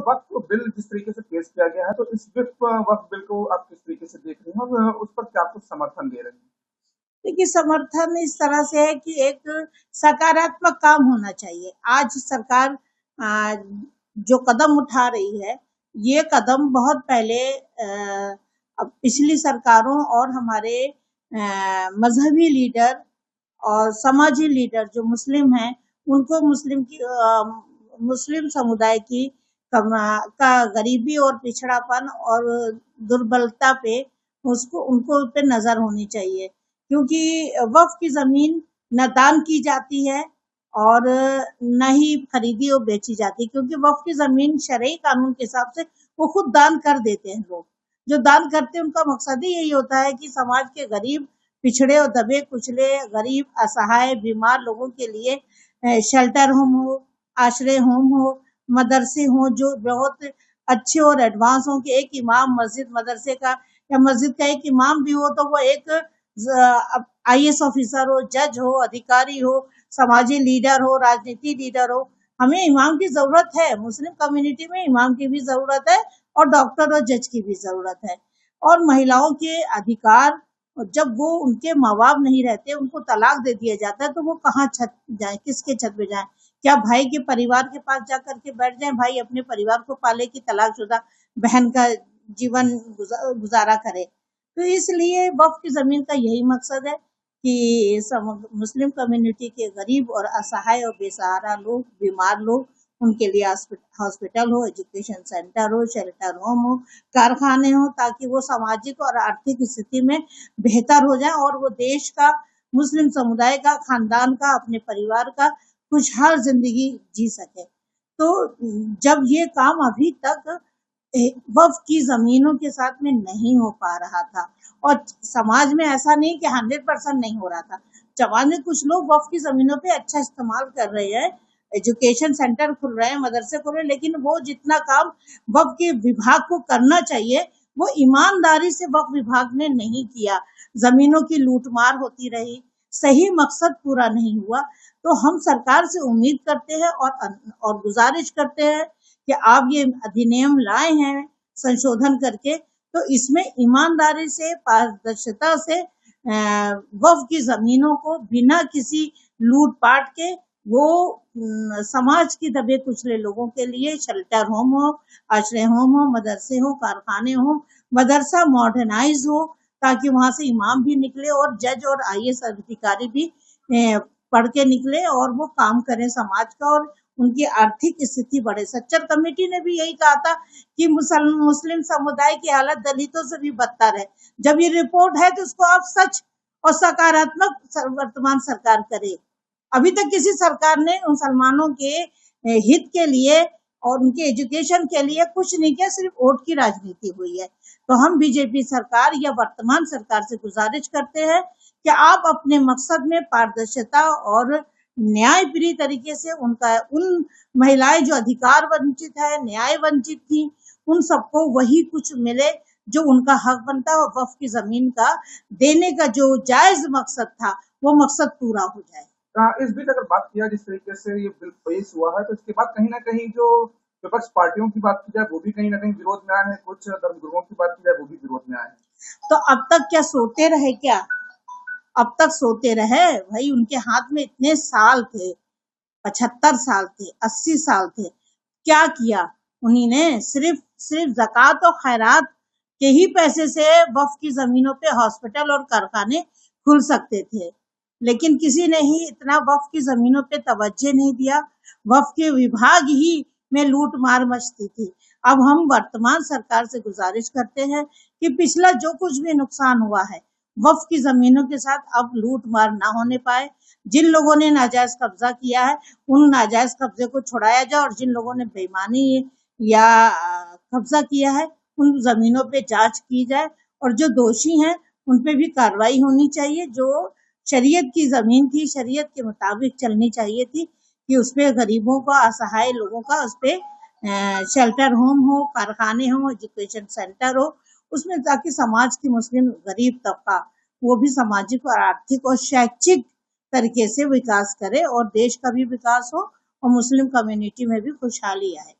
वक्फ bill जिस तरीके से पेश किया गया है, तो इस वक्फ बिल को आप किस तरीके से देख रहे हैं और उस पर क्या कुछ समर्थन दे रहे हैं? देखिए, समर्थन इस तरह से है कि एक सकारात्मक काम होना चाहिए। आज सरकार जो कदम उठा रही है, ये कदम बहुत पहले अब पिछली सरकारों और हमारे मजहबी लीडर और समाजी लीडर जो मुस्लिम हैं, उनको मुस्लिम समुदाय की का गरीबी और पिछड़ापन और दुर्बलता पे उनको पे नजर होनी चाहिए, क्योंकि वक्फ की जमीन न दान की जाती है और न ही खरीदी और बेची जाती, क्योंकि वक्फ की जमीन शरई कानून के हिसाब से वो खुद दान कर देते हैं। लोग जो दान करते हैं उनका मकसद ही यही होता है कि समाज के गरीब, पिछड़े और दबे कुचले, गरीब, असहाय, बीमार लोगों के लिए शेल्टर होम हो, आश्रय होम हो, मदरसे हो जो बहुत अच्छे और एडवांस हो, कि एक इमाम मस्जिद मदरसे का या मस्जिद का एक इमाम भी हो तो वो एक IAS ऑफिसर हो, जज हो, अधिकारी हो, समाजी लीडर हो, राजनीति लीडर हो। हमें इमाम की जरूरत है, मुस्लिम कम्युनिटी में इमाम की भी जरूरत है और डॉक्टर और जज की भी जरूरत है। और महिलाओं के अधिकार, जब वो उनके माँ बाप नहीं रहते, उनको तलाक दे दिया जाता है, तो वो कहाँ छत जाए, किसके छत पे जाए? क्या भाई के परिवार के पास जा करके बैठ जाए, भाई अपने परिवार को पाले कि तलाकशुदा बहन का जीवन गुजारा करे? तो इसलिए वक्फ की जमीन का यही मकसद है कि मुस्लिम कम्युनिटी के गरीब और असहाय और बेसहारा लोग, बीमार लोग, उनके लिए हॉस्पिटल हो, एजुकेशन सेंटर हो, शेल्टर होम हो, कारखाने हो, ताकि वो सामाजिक और आर्थिक स्थिति में बेहतर हो जाए और वो देश का, मुस्लिम समुदाय का, खानदान का, अपने परिवार का खुशहाल जिंदगी जी सके। तो जब ये काम अभी तक वक्फ की जमीनों के साथ में नहीं हो पा रहा था, और समाज में ऐसा नहीं कि 100% नहीं हो रहा था, समाज में कुछ लोग वक्फ की जमीनों पे अच्छा इस्तेमाल कर रहे हैं, एजुकेशन सेंटर खुल रहे हैं, मदरसे खुल रहे हैं, लेकिन वो जितना काम वक्फ के विभाग को करना चाहिए वो ईमानदारी से वक्फ विभाग ने नहीं किया। जमीनों की लूटमार होती रही, सही मकसद पूरा नहीं हुआ। तो हम सरकार से उम्मीद करते हैं और गुजारिश करते हैं कि आप ये अधिनियम लाए हैं संशोधन करके, तो इसमें ईमानदारी से, पारदर्शिता से वक्फ की जमीनों को बिना किसी लूटपाट के वो समाज की दबे कुचले लोगों के लिए शेल्टर होम हो, आश्रय होम हो, मदरसे हो, कारखाने हो, मदरसा मॉडर्नाइज हो, ताकि वहां से इमाम भी निकले और जज और IAS अधिकारी भी पढ़ के निकले और वो काम करें समाज का और उनकी आर्थिक स्थिति बढ़े। सच्चर कमेटी ने भी यही कहा था कि मुस्लिम समुदाय की हालत दलितों से भी बदतर है। जब ये रिपोर्ट है तो उसको आप सच और सकारात्मक वर्तमान सरकार करे। अभी तक किसी सरकार ने मुसलमानों के हित के लिए और उनके एजुकेशन के लिए कुछ नहीं किया, सिर्फ वोट की राजनीति हुई है। तो हम बीजेपी सरकार या वर्तमान सरकार से गुजारिश करते हैं कि आप अपने मकसद में पारदर्शिता और न्यायप्रिय तरीके से उन महिलाएं जो अधिकार वंचित है, न्याय वंचित थी, उन सबको वही कुछ मिले जो उनका हक बनता है, और वक्फ की जमीन का देने का जो जायज मकसद था वो मकसद पूरा हो जाए। इस बीच अगर बात किया जिस तरीके से ये बिल पेश हुआ है, तो इसके बाद कहीं ना कहीं जो विपक्ष पार्टियों की बात की जाए वो भी कहीं ना कहीं विरोध में आए हैं, कुछ धर्मगुरुओं की बात की जाए वो भी विरोध में आए हैं। तो अब तक क्या सोते रहे क्या? अब तक सोते रहे भाई? उनके हाथ में इतने साल थे, 75 साल थे, 80 साल थे, क्या किया उन्होंने? सिर्फ ज़कात और खैरात के ही पैसे से वक्फ की जमीनों पे हॉस्पिटल और कारखाने खुल सकते थे, लेकिन किसी ने ही इतना वक्फ की जमीनों पे तवज्जो नहीं दिया। वक्फ के विभाग ही में लूट मार मचती थी। अब हम वर्तमान सरकार से गुजारिश करते हैं कि पिछला जो कुछ भी नुकसान हुआ है वक्फ की जमीनों के साथ अब लूट मार ना होने पाए। जिन लोगों ने नाजायज कब्जा किया है उन नाजायज कब्जे को छुड़ाया जाए, और जिन लोगों ने बेईमानी या कब्जा किया है उन जमीनों पे जांच की जाए, और जो दोषी हैं उन पे भी कार्रवाई होनी चाहिए। जो शरीयत की जमीन थी, शरीयत के मुताबिक चलनी चाहिए थी कि उसपे गरीबों का, असहाय लोगों का उसपे शेल्टर होम हो, कारखाने हो, एजुकेशन सेंटर हो, उसमें ताकि समाज की मुस्लिम गरीब तबका वो भी सामाजिक और आर्थिक और शैक्षिक तरीके से विकास करे और देश का भी विकास हो और मुस्लिम कम्युनिटी में भी खुशहाली आए।